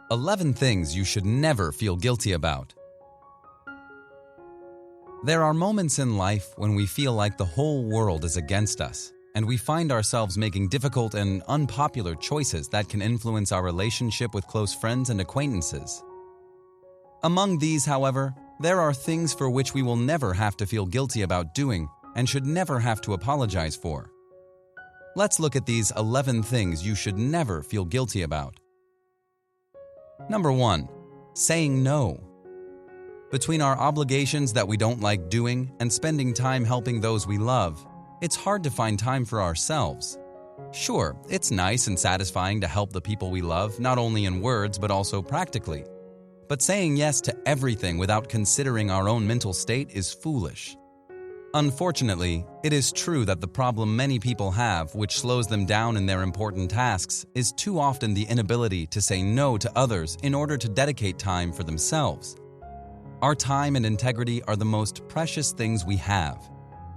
11 things you should never feel guilty about. There are moments in life when we feel like the whole world is against us, and we find ourselves making difficult and unpopular choices that can influence our relationship with close friends and acquaintances. Among these, however, there are things for which we will never have to feel guilty about doing and should never have to apologize for. Let's look at these 11 things you should never feel guilty about. Number 1. Saying no. Between our obligations that we don't like doing and spending time helping those we love, it's hard to find time for ourselves. Sure, it's nice and satisfying to help the people we love, not only in words but also practically. But saying yes to everything without considering our own mental state is foolish. Unfortunately, it is true that the problem many people have, which slows them down in their important tasks, is too often the inability to say no to others in order to dedicate time for themselves. Our time and integrity are the most precious things we have.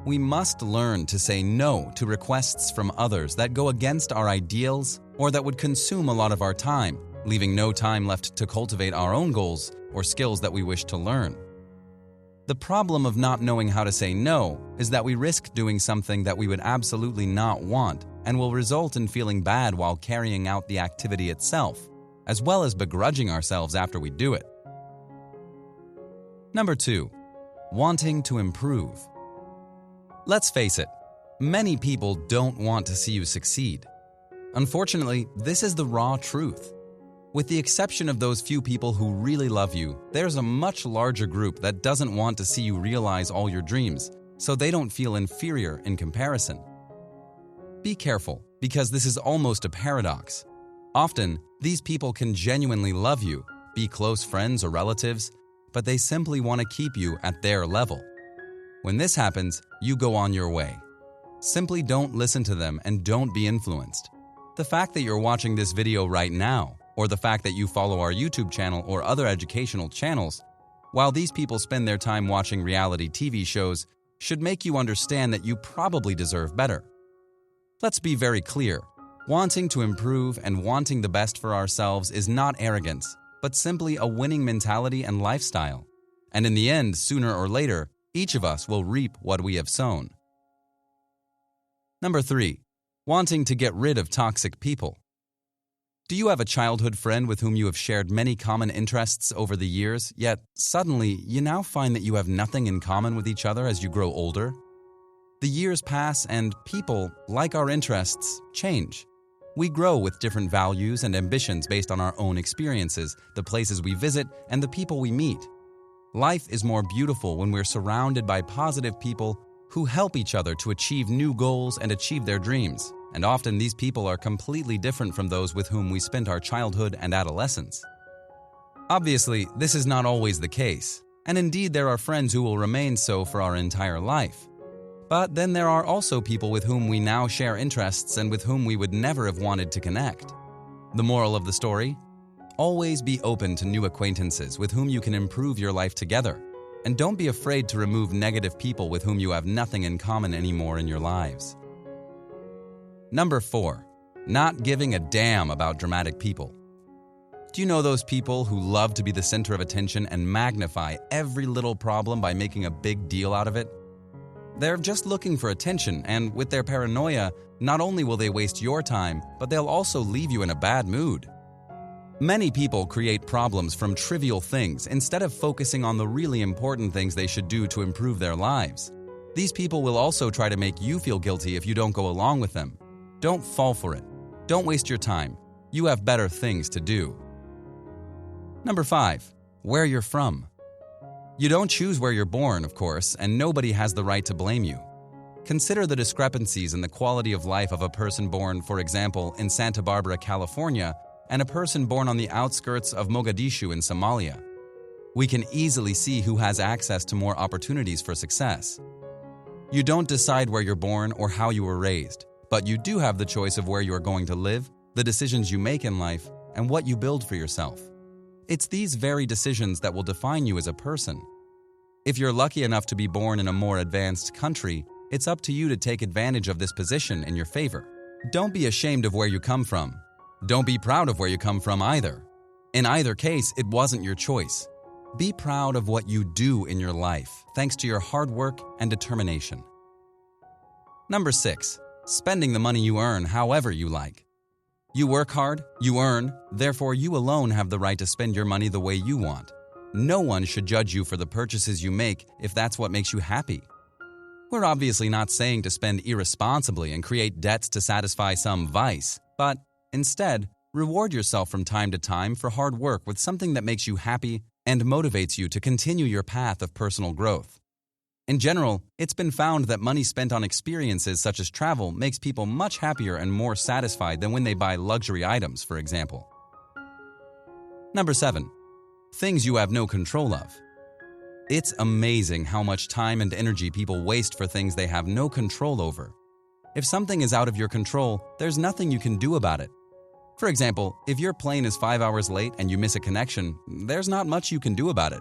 We must learn to say no to requests from others that go against our ideals or that would consume a lot of our time, leaving no time left to cultivate our own goals or skills that we wish to learn. The problem of not knowing how to say no is that we risk doing something that we would absolutely not want and will result in feeling bad while carrying out the activity itself, as well as begrudging ourselves after we do it. Number 2. Wanting to improve. Let's face it, many people don't want to see you succeed. Unfortunately, this is the raw truth. With the exception of those few people who really love you, there's a much larger group that doesn't want to see you realize all your dreams, so they don't feel inferior in comparison. Be careful, because this is almost a paradox. Often, these people can genuinely love you, be close friends or relatives, but they simply want to keep you at their level. When this happens, you go on your way. Simply don't listen to them and don't be influenced. The fact that you're watching this video right now, or the fact that you follow our YouTube channel or other educational channels, while these people spend their time watching reality TV shows, should make you understand that you probably deserve better. Let's be very clear. Wanting to improve and wanting the best for ourselves is not arrogance, but simply a winning mentality and lifestyle. And in the end, sooner or later, each of us will reap what we have sown. Number 3. Wanting to get rid of toxic people. Do you have a childhood friend with whom you have shared many common interests over the years, yet suddenly you now find that you have nothing in common with each other as you grow older? The years pass and people, like our interests, change. We grow with different values and ambitions based on our own experiences, the places we visit, and the people we meet. Life is more beautiful when we're surrounded by positive people who help each other to achieve new goals and achieve their dreams. And often these people are completely different from those with whom we spent our childhood and adolescence. Obviously, this is not always the case, and indeed there are friends who will remain so for our entire life. But then there are also people with whom we now share interests and with whom we would never have wanted to connect. The moral of the story? Always be open to new acquaintances with whom you can improve your life together, and don't be afraid to remove negative people with whom you have nothing in common anymore in your lives. Number 4. Not giving a damn about dramatic people. Do you know those people who love to be the center of attention and magnify every little problem by making a big deal out of it? They're just looking for attention, and with their paranoia, not only will they waste your time, but they'll also leave you in a bad mood. Many people create problems from trivial things instead of focusing on the really important things they should do to improve their lives. These people will also try to make you feel guilty if you don't go along with them. Don't fall for it. Don't waste your time. You have better things to do. Number 5. Where you're from. You don't choose where you're born, of course, and nobody has the right to blame you. Consider the discrepancies in the quality of life of a person born, for example, in Santa Barbara, California, and a person born on the outskirts of Mogadishu in Somalia. We can easily see who has access to more opportunities for success. You don't decide where you're born or how you were raised, but you do have the choice of where you are going to live, the decisions you make in life, and what you build for yourself. It's these very decisions that will define you as a person. If you're lucky enough to be born in a more advanced country, it's up to you to take advantage of this position in your favor. Don't be ashamed of where you come from. Don't be proud of where you come from either. In either case, it wasn't your choice. Be proud of what you do in your life, thanks to your hard work and determination. Number 6. Spending the money you earn however you like. You work hard, you earn, therefore you alone have the right to spend your money the way you want. No one should judge you for the purchases you make if that's what makes you happy. We're obviously not saying to spend irresponsibly and create debts to satisfy some vice, but instead, reward yourself from time to time for hard work with something that makes you happy and motivates you to continue your path of personal growth. In general, it's been found that money spent on experiences such as travel makes people much happier and more satisfied than when they buy luxury items, for example. Number 7. Things you have no control of. It's amazing how much time and energy people waste for things they have no control over. If something is out of your control, there's nothing you can do about it. For example, if your plane is 5 hours late and you miss a connection, there's not much you can do about it.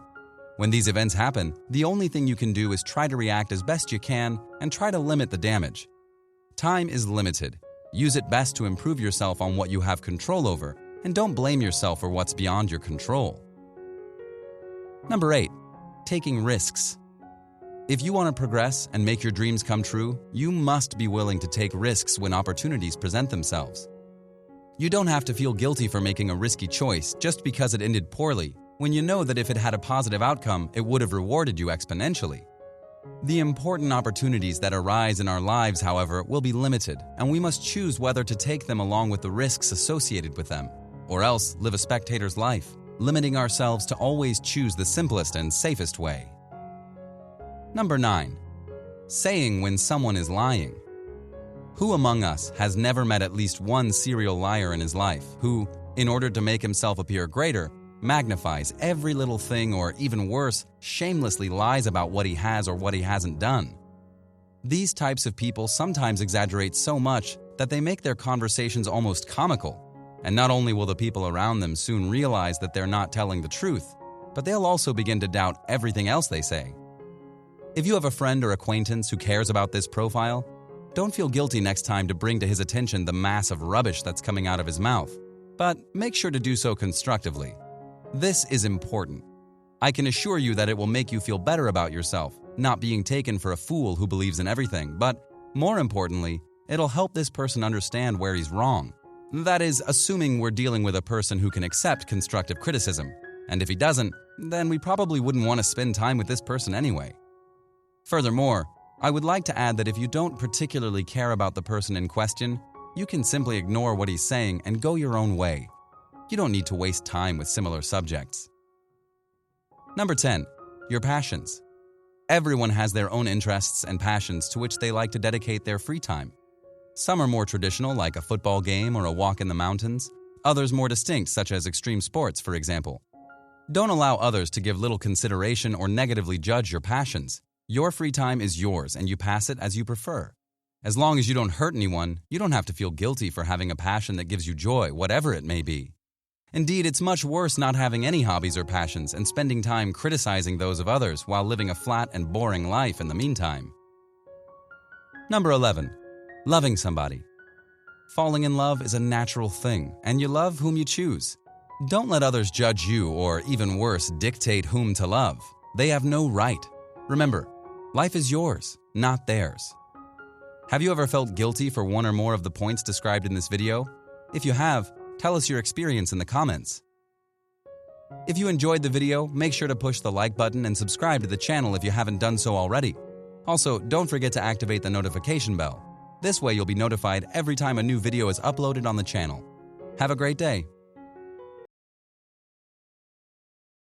When these events happen, the only thing you can do is try to react as best you can and try to limit the damage. Time is limited. Use it best to improve yourself on what you have control over, and don't blame yourself for what's beyond your control. Number 8. Taking risks. If you want to progress and make your dreams come true, you must be willing to take risks when opportunities present themselves. You don't have to feel guilty for making a risky choice just because it ended poorly, when you know that if it had a positive outcome, it would have rewarded you exponentially. The important opportunities that arise in our lives, however, will be limited, and we must choose whether to take them along with the risks associated with them, or else live a spectator's life, limiting ourselves to always choose the simplest and safest way. Number 9. Saying when someone is lying. Who among us has never met at least one serial liar in his life who, in order to make himself appear greater, magnifies every little thing, or even worse, shamelessly lies about what he has or what he hasn't done? These types of people sometimes exaggerate so much that they make their conversations almost comical. And not only will the people around them soon realize that they're not telling the truth, but they'll also begin to doubt everything else they say. If you have a friend or acquaintance who cares about this profile, don't feel guilty next time to bring to his attention the mass of rubbish that's coming out of his mouth, but make sure to do so constructively. This is important. I can assure you that it will make you feel better about yourself, not being taken for a fool who believes in everything, but more importantly, it'll help this person understand where he's wrong. That is, assuming we're dealing with a person who can accept constructive criticism, and if he doesn't, then we probably wouldn't want to spend time with this person anyway. Furthermore, I would like to add that if you don't particularly care about the person in question, you can simply ignore what he's saying and go your own way. You don't need to waste time with similar subjects. Number 10. Your passions. Everyone has their own interests and passions to which they like to dedicate their free time. Some are more traditional, like a football game or a walk in the mountains. Others more distinct, such as extreme sports, for example. Don't allow others to give little consideration or negatively judge your passions. Your free time is yours, and you pass it as you prefer. As long as you don't hurt anyone, you don't have to feel guilty for having a passion that gives you joy, whatever it may be. Indeed, it's much worse not having any hobbies or passions and spending time criticizing those of others while living a flat and boring life in the meantime. Number 11. Loving somebody. Falling in love is a natural thing, and you love whom you choose. Don't let others judge you or, even worse, dictate whom to love. They have no right. Remember, life is yours, not theirs. Have you ever felt guilty for one or more of the points described in this video? If you have, tell us your experience in the comments. If you enjoyed the video, make sure to push the like button and subscribe to the channel if you haven't done so already. Also, don't forget to activate the notification bell. This way you'll be notified every time a new video is uploaded on the channel. Have a great day.